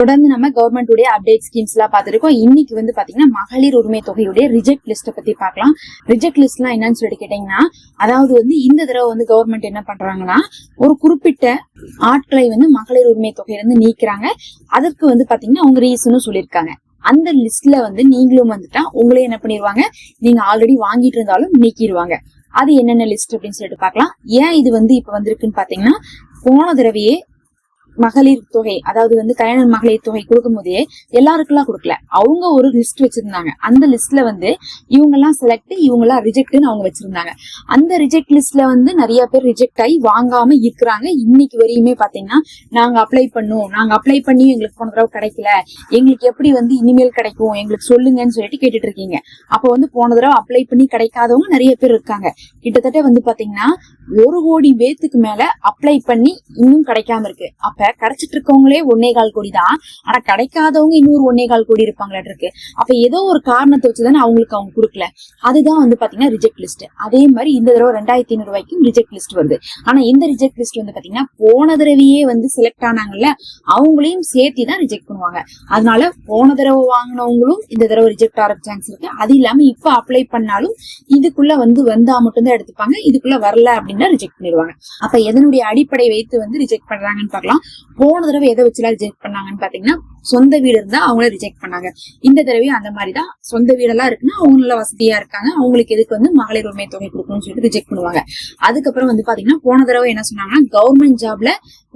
தொடர்ந்து நம்ம government update schemes எல்லாம் பார்த்திருக்கோம். இன்னைக்கு வந்து பாத்தீங்கன்னா மகளிர் உரிமை தொகையுடைய ரிஜெக்ட் லிஸ்ட பத்தி பார்க்கலாம். ரிஜெக்ட் லிஸ்ட்லாம் என்னன்னு சொல்லிட்டு கேட்டீங்கன்னா, அதாவது வந்து இந்த தடவை வந்து கவர்மெண்ட் என்ன பண்றாங்கன்னா, ஒரு குறிப்பிட்ட ஆட்களை வந்து மகளிர் உரிமை தொகையிலிருந்து நீக்கிறாங்க. அதற்கு வந்து பாத்தீங்கன்னா அவங்க ரீசனும் சொல்லியிருக்காங்க. அந்த லிஸ்ட்ல வந்து நீங்களும் வந்துட்டா உங்களே என்ன பண்ணிடுவாங்க, நீங்க ஆல்ரெடி வாங்கிட்டு இருந்தாலும் நீக்கிடுவாங்க. அது என்னென்ன லிஸ்ட் அப்படின்னு சொல்லிட்டு பார்க்கலாம். ஏன் இது வந்து இப்ப வந்திருக்குன்னு பாத்தீங்கன்னா, போன தடவையே மகளிர் தொகை, அதாவது வந்து கல்யாண மகளிர் தொகை கொடுக்கும் போதே எல்லாருக்கெல்லாம் கொடுக்கல. அவங்க ஒரு லிஸ்ட் வச்சிருந்தாங்க. அந்த லிஸ்ட்ல வந்து இவங்க எல்லாம் செலக்ட், இவங்க எல்லாம் ரிஜெக்ட்னு அவங்க வச்சிருந்தாங்க. அந்த ரிஜெக்ட் லிஸ்ட்ல வந்து நிறைய பேர் ரிஜெக்ட் ஆகி வாங்காம இருக்கிறாங்க. இன்னைக்கு வரையுமே பாத்தீங்கன்னா, நாங்க அப்ளை பண்ணி எங்களுக்கு போன தடவை கிடைக்கல, எங்களுக்கு எப்படி வந்து இனிமேல் கிடைக்கும் எங்களுக்கு சொல்லுங்கன்னு சொல்லிட்டு கேட்டுட்டு இருக்கீங்க. அப்ப வந்து போன தடவை அப்ளை பண்ணி கிடைக்காதவங்க நிறைய பேர் இருக்காங்க. கிட்டத்தட்ட வந்து பாத்தீங்கன்னா 1 கோடி பேத்துக்கு மேல அப்ளை பண்ணி இன்னும் கிடைக்காம இருக்கு. அப்ப கிடைச்சிட்டு இருக்கவங்களே 1.25 கோடி தான். ஆனா கிடைக்காதவங்க இன்னொரு 1.25 கோடி இருப்பாங்களா இருக்கு. அப்ப ஏதோ ஒரு காரணத்தை வச்சுதானே அவங்களுக்கு அவங்க கொடுக்கல. அதுதான் வந்து பாத்தீங்கன்னா ரிஜெக்ட் லிஸ்ட். அதே மாதிரி இந்த தடவை 2500 ரூபாய்க்கும் ரிஜெக்ட் லிஸ்ட் வருது. ஆனா இந்த ரிஜெக்ட் லிஸ்ட் வந்து பாத்தீங்கன்னா போன தடவையே வந்து செலக்ட் ஆனாங்கல்ல, அவங்களையும் சேர்த்தி தான் ரிஜெக்ட் பண்ணுவாங்க. அதனால போன தடவை வாங்கினவங்களும் இந்த தடவை ரிஜெக்ட் ஆகிற சான்ஸ் இருக்கு. அது இல்லாம இப்ப அப்ளை பண்ணாலும் இதுக்குள்ள வந்து வந்தா மட்டும்தான் எடுத்துப்பாங்க, இதுக்குள்ள வரல அப்படின்னா ரிஜெக்ட் பண்ணிடுவாங்க. அப்ப எதனுடைய அடிப்படை வைத்து வந்து ரிஜெக்ட் பண்றாங்கன்னு பார்க்கலாம். போன தடவை எதை வச்சுலாம் ரிஜெக்ட் பண்ணாங்கன்னு பாத்தீங்கன்னா, சொந்த வீடு இருந்தா அவங்கள ரிஜெக்ட் பண்ணாங்க. இந்த தடவையும் அந்த மாதிரிதான். சொந்த வீடெல்லாம் இருக்குன்னா அவங்க நல்ல வசதியா இருக்காங்க, அவங்களுக்கு எதுக்கு வந்து மகளிர் உரிமை தொகை கொடுக்கணும்னு சொல்லிட்டு ரிஜெக்ட் பண்ணுவாங்க. அதுக்கப்புறம் வந்து பாத்தீங்கன்னா போன தடவை என்ன சொன்னாங்கன்னா, கவர்மெண்ட் ஜாப்ல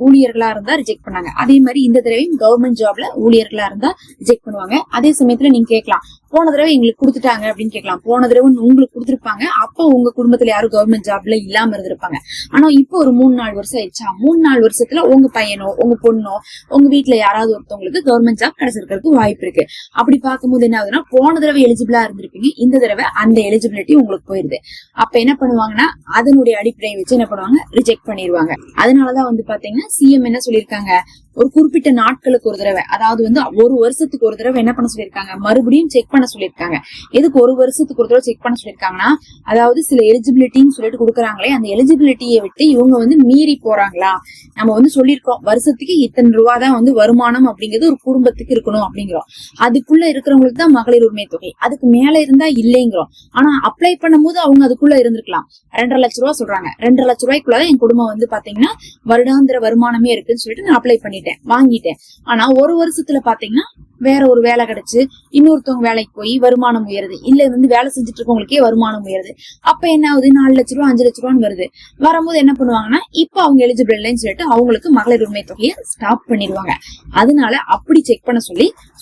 ஊழியர்களா இருந்தா ரிஜெக்ட் பண்ணாங்க. அதே மாதிரி இந்த தடவையும் கவர்மெண்ட் ஜாப்ல ஊழியர்களா இருந்தா ரிஜெக்ட் பண்ணுவாங்க. அதே சமயத்துல நீங்க கேட்கலாம், போன தடவை எங்களுக்கு கொடுத்துட்டாங்க அப்படின்னு கேட்கலாம். போன தடவை உங்களுக்கு கொடுத்துருப்பாங்க, அப்ப உங்க குடும்பத்துல யாரும் கவர்மெண்ட் ஜாப்ல இல்லாம இருந்திருப்பாங்க. ஆனா இப்போ ஒரு 3-4 வருஷம் ஆயிடுச்சா, 3-4 வருஷத்துல உங்க பையனோ உங்க பொண்ணோ உங்க வீட்டுல யாராவது ஒருத்தவங்களுக்கு கவர்மெண்ட் ஜாப் கிடைச்சிருக்கிறதுக்கு வாய்ப்பு இருக்கு. அப்படி பார்க்கும்போது என்ன ஆகுதுன்னா, போன தடவை எலிஜிபிளா இருந்திருப்பீங்க, இந்த தடவை அந்த எலிஜிபிலிட்டி உங்களுக்கு போயிருது. அப்ப என்ன பண்ணுவாங்கன்னா, அதனுடைய அடிப்படையை வச்சு என்ன பண்ணுவாங்க, ரிஜெக்ட் பண்ணிடுவாங்க. அதனாலதான் வந்து பாத்தீங்கன்னா சிஎம் என்ன சொல்லியிருக்காங்க, ஒரு குறிப்பிட்ட நாட்களுக்கு ஒரு தடவை, அதாவது வந்து 1 வருஷத்துக்கு ஒரு தடவை என்ன பண்ண சொல்லியிருக்காங்க, மறுபடியும் செக் பண்ண சொல்லியிருக்காங்க. எதுக்கு 1 வருஷத்துக்கு ஒரு தடவை செக் பண்ண சொல்லியிருக்காங்கன்னா, அதாவது சில எலிஜிபிலிட்டின்னு சொல்லிட்டு கொடுக்குறாங்களே, அந்த எலிஜிபிலிட்டியை விட்டு இவங்க வந்து மீறி போறாங்களா. நம்ம வந்து சொல்லியிருக்கோம், வருஷத்துக்கு இத்தனை ரூபா தான் வந்து வருமானம் அப்படிங்கிறது ஒரு குடும்பத்துக்கு இருக்கணும் அப்படிங்கிறோம். அதுக்குள்ள இருக்கிறவங்களுக்கு தான் மகளிர் உரிமை தொகை, அதுக்கு மேல இருந்தா இல்லைங்கிறோம். ஆனா அப்ளை பண்ணும் போது அவங்க அதுக்குள்ள இருந்திருக்கலாம். 2.5 லட்ச ரூபா சொல்றாங்க, 2.5 லட்ச ரூபாய்க்குள்ளதான் என் குடும்பம் வந்து பாத்தீங்கன்னா வருடாந்திர வருமானமே இருக்குன்னு சொல்லிட்டு நான் அப்ளை பண்ணிட்டேன், வாங்கிட்டேன். ஆனா 1 வருஷத்துல பாத்தீங்கன்னா வேற ஒரு வேலை கிடைச்சு இன்னொருத்தவங்க வேலைக்கு போய் வருமானம் உயருது, இல்ல வந்து வேலை செஞ்சுட்டு இருக்கவங்களுக்கே வருமானம் உயருது. அப்ப என்ன ஆகுது, 4 லட்ச ரூபா 5 லட்ச ரூபான்னு வருது. வரும்போது என்ன பண்ணுவாங்கன்னா, இப்ப அவங்க எலிஜிபிள் இல்லைன்னு சொல்லிட்டு அவங்களுக்கு மகளிர் உரிமை தொகையை ஸ்டாப் பண்ணிடுவாங்க. அதனால அப்படி செக் பண்ண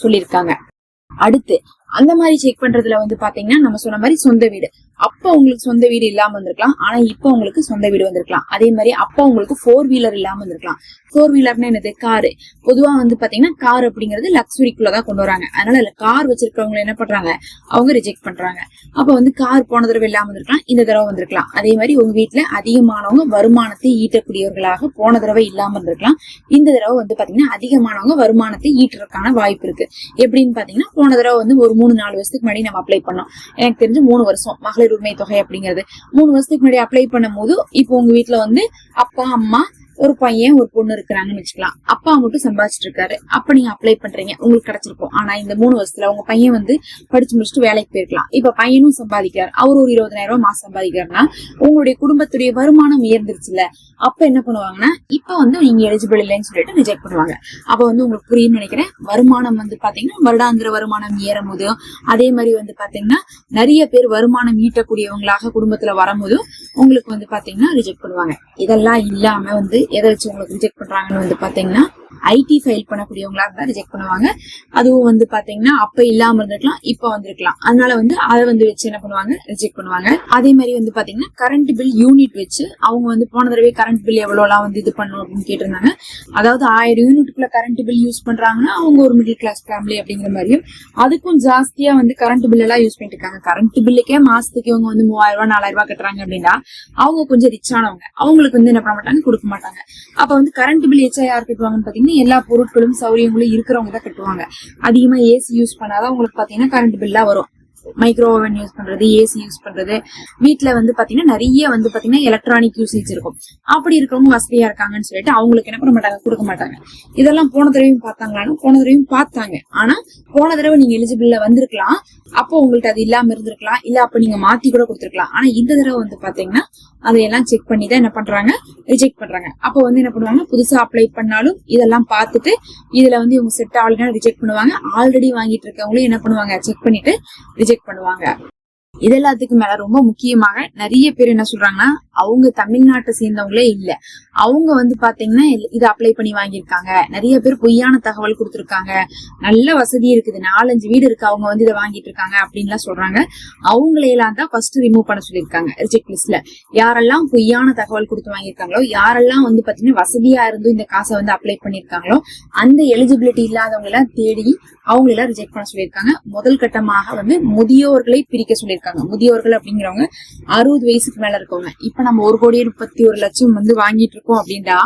சொல்லியிருக்காங்க. அடுத்து அந்த மாதிரி செக் பண்றதுல வந்து பாத்தீங்கன்னா, நம்ம சொன்ன மாதிரி சொந்த வீடு, அப்ப உங்களுக்கு சொந்த வீடு இல்லாம வந்திருக்கலாம், ஆனா இப்ப உங்களுக்கு சொந்த வீடு வந்திருக்கலாம். அதே மாதிரி அப்ப உங்களுக்கு 4 வீலர் இல்லாம வந்திருக்கலாம். 4 வீலர்னா என்னது, காரு. பொதுவா வந்து பாத்தீங்கன்னா கார் அப்படிங்கிறது லக்ஸுரிக்குள்ளதான் கொண்டு வராங்க. அதனால கார் வச்சிருக்கவங்க என்ன பண்றாங்க, அவங்க ரிஜெக்ட் பண்றாங்க. அப்ப வந்து கார் போன தடவை இல்லாம வந்திருக்கலாம், இந்த தடவை வந்திருக்கலாம். அதே மாதிரி உங்க வீட்டுல அதிகமானவங்க வருமானத்தை ஈட்டக்கூடியவர்களாக போன தடவை இல்லாம இருந்திருக்கலாம், இந்த தடவை வந்து பாத்தீங்கன்னா அதிகமானவங்க வருமானத்தை ஈட்டுறதுக்கான வாய்ப்பு இருக்கு. எப்படின்னு பாத்தீங்கன்னா, போன தடவை வந்து ஒரு 3-4 வருஷத்துக்கு முன்னாடி நம்ம அப்ளை பண்ணோம். எனக்கு தெரிஞ்சு 3 வருஷம் மகளிர் உரிமை தொகை அப்படிங்கிறது 3 வருஷத்துக்கு முன்னாடி அப்ளை பண்ணும் போது, இப்போ உங்க வீட்டுல வந்து அப்பா அம்மா ஒரு பையன் ஒரு பொண்ணு இருக்கிறாங்கன்னு வச்சுக்கலாம். அப்பா மட்டும் சம்பாதிச்சிட்டு இருக்காரு, அப்ப நீங்க அப்ளை பண்றீங்க, உங்களுக்கு கிடைச்சிருக்கும். ஆனா இந்த 3 வருஷத்துல உங்க பையன் வந்து படிச்சு முடிச்சுட்டு வேலைக்கு போயிருக்கலாம். இப்ப பையனும் சம்பாதிக்கிறார், அவர் ஒரு 20,000 ரூபாய் மாசம் சம்பாதிக்கிறாருன்னா உங்களுடைய குடும்பத்துடைய வருமானம் உயர்ந்துருச்சுல. அப்ப என்ன பண்ணுவாங்கன்னா, இப்ப வந்து நீங்க எலிஜிபிள் இல்லைன்னு சொல்லிட்டு ரிஜெக்ட் பண்ணுவாங்க. அப்ப வந்து உங்களுக்கு புரியும்னு நினைக்கிறேன். வருமானம் வந்து பாத்தீங்கன்னா வருடாந்திர வருமானம் ஏறும் போது, அதே மாதிரி வந்து பாத்தீங்கன்னா நிறைய பேர் வருமானம் ஈட்டக்கூடியவங்களாக குடும்பத்துல வரும்போது உங்களுக்கு வந்து பாத்தீங்கன்னா ரிஜெக்ட் பண்ணுவாங்க. இதெல்லாம் இல்லாம வந்து எதை வச்சு உங்களுக்கு ரிஜெக்ட் பண்றாங்கன்னு வந்து பாத்தீங்கன்னா, ஐடி ஃபைல் பண்ணக்கூடியவங்களா இருந்தா ரிஜெக்ட் பண்ணுவாங்க. அதுவும் வந்து பாத்தீங்கன்னா அப்ப இல்லாம இருந்திருக்கலாம், இப்ப வந்திருக்கலாம். அதனால வந்து அதை வந்து வச்சு என்ன பண்ணுவாங்க, ரிஜெக்ட் பண்ணுவாங்க. அதே மாதிரி வந்து பாத்தீங்கன்னா கரண்ட் பில் யூனிட் வச்சு அவங்க வந்து போன தடவை கரண்ட் பில் எவ்வளவு எல்லாம் வந்து இது பண்ணும் அப்படின்னு கேட்டிருந்தாங்க. அதாவது 1000 யூனிட்டுக்குள்ள கரண்ட் பில் யூஸ் பண்றாங்கன்னா அவங்க ஒரு மிடில் கிளாஸ் ஃபேமிலி அப்படிங்கிற மாதிரியும், அதுக்கும் ஜாஸ்தியா வந்து கரண்ட் பில் எல்லாம் யூஸ் பண்ணிட்டு இருக்காங்க. கரண்ட் பில்லுக்கே மாசத்துக்கு இவங்க வந்து 3000 ரூபாய் 4000 ரூபாய் கட்டுறாங்க அப்படின்னா அவங்க கொஞ்சம் ரிச் ஆனவங்க, அவங்களுக்கு வந்து என்ன பண்ண மாட்டாங்க, கொடுக்க மாட்டாங்க. அப்ப வந்து கரண்ட் பில் எச்சா யார் கட்டுவாங்கன்னு பாத்தீங்கன்னா, எல்லா பொருட்களும் சௌகரியங்களும் இருக்கிறவங்க தான் கட்டுவாங்க. அதிகமா ஏசி யூஸ் பண்ணாதான் உங்களுக்கு பாத்தீங்கன்னா கரண்ட் பில்லா வரும். மைக்ரோ ஓவன் யூஸ் பண்றது, ஏசி யூஸ் பண்றது, வீட்டுல வந்து பாத்தீங்கன்னா நிறைய வந்து பாத்தீங்கன்னா எலக்ட்ரானிக் யூசேஜ் இருக்கும். அப்படி இருக்கிறவங்க வசதியா இருக்காங்கன்னு சொல்லிட்டு அவங்களுக்கு என்ன பண்ண மாட்டாங்க, கொடுக்க மாட்டாங்க. இதெல்லாம் போன தடவையும் பார்த்தாங்களான்னு போன தடவையும் பார்த்தாங்க. ஆனா போன தடவை நீங்க எலிஜிபிள்ல வந்திருக்கலாம், அப்போ உங்கள்ட்ட அது இல்லாம இருந்திருக்கலாம், இல்ல அப்ப நீங்க மாத்தி கூட கொடுத்துருக்கலாம். ஆனா இந்த தடவை வந்து பாத்தீங்கன்னா அதையெல்லாம் செக் பண்ணி தான் என்ன பண்றாங்க, ரிஜெக்ட் பண்றாங்க. அப்போ வந்து என்ன பண்ணுவாங்க, புதுசா அப்ளை பண்ணாலும் இதெல்லாம் பார்த்துட்டு இதுல வந்து இவங்க செட் ஆகலைன்னா ரிஜெக்ட் பண்ணுவாங்க. ஆல்ரெடி வாங்கிட்டு இருக்கவங்களும் என்ன பண்ணுவாங்க, செக் பண்ணிட்டு ரிஜெக்ட் பண்ணுவாங்க. இது எல்லாத்துக்கும் மேல ரொம்ப முக்கியமாக நிறைய பேர் என்ன சொல்றாங்கன்னா, அவங்க தமிழ்நாட்டை சேர்ந்தவங்களே இல்ல, அவங்க வந்து பாத்தீங்கன்னா இதை அப்ளை பண்ணி வாங்கியிருக்காங்க. நிறைய பேர் பொய்யான தகவல் கொடுத்துருக்காங்க, நல்ல வசதி இருக்குது, 4-5 வீடு இருக்கு, அவங்க வந்து இதை வாங்கிட்டு இருக்காங்க அப்படின்லாம் சொல்றாங்க. அவங்களையெல்லாம் தான் ஃபர்ஸ்ட் ரிமூவ் பண்ண சொல்லியிருக்காங்க ரிஜெக்ட் லிஸ்ட்ல. யாரெல்லாம் பொய்யான தகவல் கொடுத்து வாங்கியிருக்காங்களோ, யாரெல்லாம் வந்து பாத்தீங்கன்னா வசதியா இருந்து இந்த காசை வந்து அப்ளை பண்ணிருக்காங்களோ, அந்த எலிஜிபிலிட்டி இல்லாதவங்க எல்லாம் தேடி அவங்களெல்லாம் ரிஜெக்ட் பண்ண சொல்லியிருக்காங்க. முதல் கட்டமாக வந்து முதியோர்களை பிரிக்க சொல்லியிருக்காங்க. முதியோர்கள் அப்படிங்கிறவங்க 60 வயசுக்கு மேல இருக்கவங்க. இப்ப நம்ம 1,31,00,000 வந்து வாங்கிட்டு இருக்கோம் அப்படின்னா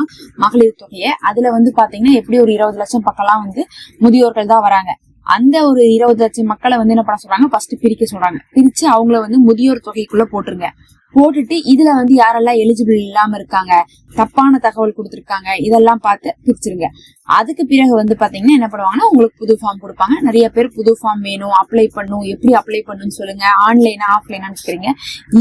மகளிர் தொகையை, அதுல வந்து பாத்தீங்கன்னா எப்படி ஒரு 20 லட்சம் பக்கம்லாம் வந்து முதியோர்கள் தான் வராங்க. அந்த ஒரு 20 லட்சம் மக்களை வந்து என்ன பண்ண சொல்றாங்க, ஃபர்ஸ்ட் பிரிக்க சொல்றாங்க. பிரிச்சு அவங்கள வந்து முதியோர் தொகைக்குள்ள போட்டுருங்க. போட்டுட்டு இதுல வந்து யாரெல்லாம் எலிஜிபிள் இல்லாம இருக்காங்க, தப்பான தகவல் கொடுத்துருக்காங்க, இதெல்லாம் பார்த்து பிரிச்சிருங்க. அதுக்கு பிறகு வந்து பாத்தீங்கன்னா என்ன பண்ணுவாங்கன்னா உங்களுக்கு புது ஃபார்ம் கொடுப்பாங்க. நிறைய பேர் புது ஃபார்ம் வேணும், அப்ளை பண்ணும், எப்படி அப்ளை பண்ணுன்னு சொல்லுங்க, ஆன்லைனா ஆஃப்லைனான்னு சொல்றீங்க.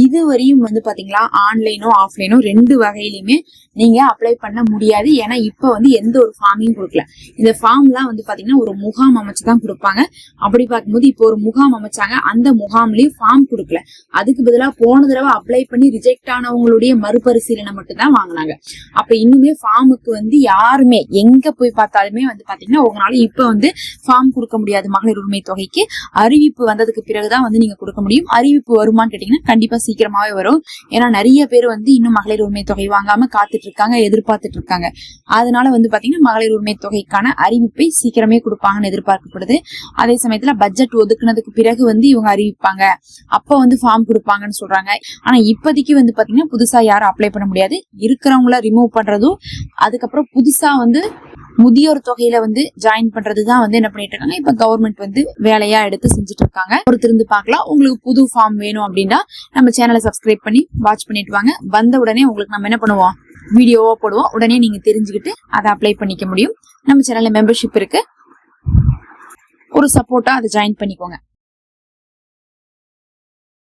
இதுவரையும் வந்து பாத்தீங்களா ஆன்லைனோ ஆஃப்லைனோ 2 வகையிலுமே நீங்க அப்ளை பண்ண முடியாது. ஏன்னா இப்ப வந்து எந்த ஒரு ஃபார்மையும் கொடுக்கல. இந்த ஃபார்ம் எல்லாம் வந்து பாத்தீங்கன்னா ஒரு முகாம் அமைச்சுதான் கொடுப்பாங்க. அப்படி பார்க்கும்போது இப்போ ஒரு முகாம் அமைச்சாங்க, அந்த முகாம்லயும் ஃபார்ம் கொடுக்கல. அதுக்கு பதிலா போன தடவை அப்ளை பண்ணி ரிஜெக்ட் ஆனவங்களுடைய மறுபரிசீலனை மட்டும் தான் வாங்கினாங்க. அப்ப இன்னுமே ஃபார்முக்கு வந்து யாருமே எங்க போய் பார்த்தாலுமே வந்து பாத்தீங்கன்னா உங்களால இப்ப வந்து ஃபார்ம் கொடுக்க முடியாது. மகளிர் உரிமை தொகைக்கு அறிவிப்பு வந்ததுக்கு பிறகுதான் வந்து நீங்க கொடுக்க முடியும். அறிவிப்பு வருமானு கேட்டீங்கன்னா கண்டிப்பா சீக்கிரமாவே வரும். ஏன்னா நிறைய பேர் வந்து இன்னும் மகளிர் உரிமை தொகை வாங்காம காத்துட்டு இருக்காங்க, எதிர்பார்த்துட்டு இருக்காங்க. அதனால வந்து பாத்தீங்கன்னா மகளிர் உரிமை தொகைக்கான அறிவிப்பை சீக்கிரமே கொடுப்பாங்கன்னு எதிர்பார்க்கப்படுது. அதே சமயத்துல பட்ஜெட் ஒதுக்குனதுக்கு பிறகு வந்து இவங்க அறிவிப்பாங்க, அப்ப வந்து ஃபார்ம் கொடுப்பாங்கன்னு சொல்றாங்க. ஆனா இப்போதைக்கு வந்து பாத்தீங்கன்னா புதுசா யாரும் அப்ளை பண்ண முடியாது. இருக்கிறவங்கள ரிமூவ் பண்றதும், அதுக்கப்புறம் புதுசா வந்து முதியோர் தொகையில வந்து ஜாயின் பண்றதுதான் வந்து என்ன பண்ணிட்டு இருக்காங்க, இப்ப கவர்மெண்ட் வந்து வேலையா எடுத்து செஞ்சுட்டு இருக்காங்க. ஒரு திருந்து பார்க்கலாம். உங்களுக்கு புது ஃபார்ம் வேணும் அப்படின்னா நம்ம சேனலை சப்ஸ்கிரைப் பண்ணி வாட்ச் பண்ணிட்டு வாங்க. வந்த உடனே உங்களுக்கு நம்ம என்ன பண்ணுவோம், வீடியோவா போடுவோம். உடனே நீங்க தெரிஞ்சுக்கிட்டு அதை அப்ளை பண்ணிக்க முடியும். நம்ம சேனல்ல மெம்பர்ஷிப் இருக்கு, ஒரு சப்போர்ட்டா அதை ஜாயின் பண்ணிக்கோங்க.